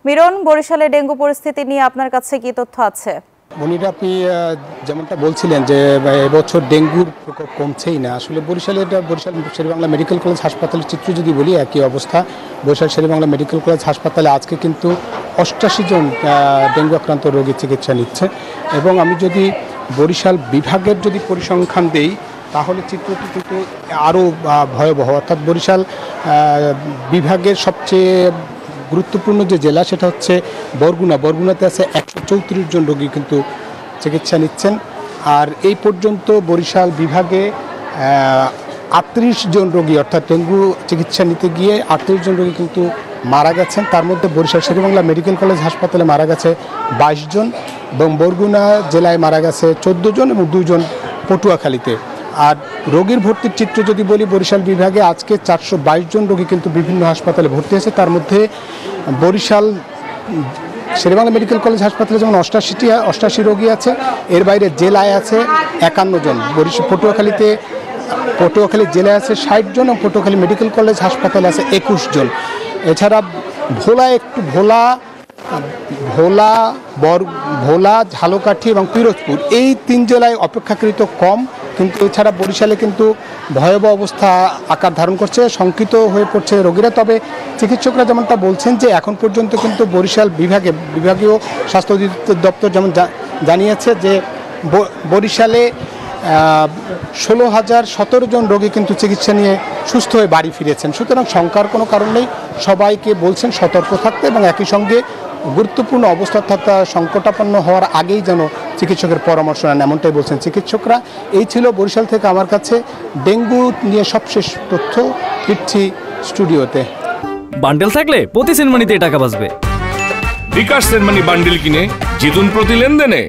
মিরন, বরিশালে ডেঙ্গু পরিস্থিতি নিয়ে আপনার কাছে কি তথ্য আছে? মনিরা, আপনি যেমনটা বলছিলেন যে এবছর ডেঙ্গুর প্রকোপ কমছেই না। আসলে বরিশাল শেরেবাংলা মেডিকেল কলেজ হাসপাতালের চিত্র যদি বলি, একই অবস্থা। বরিশাল শেরেবাংলা মেডিকেল কলেজ হাসপাতালে আজকে কিন্তু 88 জন ডেঙ্গু আক্রান্ত রোগী চিকিৎসা নিচ্ছে। এবং আমি যদি বরিশাল বিভাগের যদি পরিসংখ্যান দেই, তাহলে চিত্রটি কিন্তু আরও ভয়াবহ। অর্থাৎ বরিশাল বিভাগের সবচেয়ে গুরুত্বপূর্ণ যে জেলা সেটা হচ্ছে বরগুনাতে আছে 134 জন রোগী কিন্তু চিকিৎসা নিচ্ছেন। আর এই পর্যন্ত বরিশাল বিভাগে 38 জন রোগী, অর্থাৎ ডেঙ্গু চিকিৎসা নিতে গিয়ে 38 জন রোগী কিন্তু মারা গেছেন। তার মধ্যে বরিশাল শেরেবাংলা মেডিকেল কলেজ হাসপাতালে মারা গেছে 22 জন, এবং বরগুনা জেলায় মারা গেছে 14 জন এবং 2 জন পটুয়াখালীতে। আর রোগীর ভর্তির চিত্র যদি বলি, বরিশাল বিভাগে আজকে 422 জন রোগী কিন্তু বিভিন্ন হাসপাতালে ভর্তি হয়েছে। তার মধ্যে বরিশাল শেরেবাংলা মেডিকেল কলেজ হাসপাতালে যেমন 88 রোগী আছে, এর বাইরে জেলায় আছে 51 জন। পটুয়াখালী জেলায় আছে 60 জন এবং পটুয়াখালী মেডিকেল কলেজ হাসপাতালে আছে 21 জন। এছাড়া ভোলা, ঝালকাঠি এবং পিরোজপুর, এই 3 জেলায় অপেক্ষাকৃত কম। কিন্তু এছাড়া বরিশালে কিন্তু ভয়াবহ অবস্থা আকার ধারণ করছে, শঙ্কিত হয়ে পড়ছে রোগীরা। তবে চিকিৎসকরা যেমনটা বলছেন যে এখন পর্যন্ত কিন্তু বরিশাল বিভাগীয় স্বাস্থ্য অধিদপ্তর যেমন জানিয়েছে যে বরিশালে 16,017 জন রোগী কিন্তু চিকিৎসা নিয়ে সুস্থ হয়ে বাড়ি ফিরেছেন। সুতরাং শঙ্কার কোনো কারণ নেই, সবাইকে বলছেন সতর্ক থাকতে এবং একই সঙ্গে গুরুত্বপূর্ণ অবস্থা অর্থাৎ সংকটাপন্ন হওয়ার আগেই যেন চিকিৎসকের পরামর্শ নেন, এমনটাই বলছেন চিকিৎসকরা। এই ছিল বরিশাল থেকে আমার কাছে ডেঙ্গু নিয়ে সবশেষ তথ্য। ফিরছি স্টুডিওতে। বান্ডেল থাকলে প্রতি সেনমানিতে টাকা বাঁচবে। বিকাশ সেনমানি বান্ডেল কিনে জিতুন প্রতি লেনদেনে।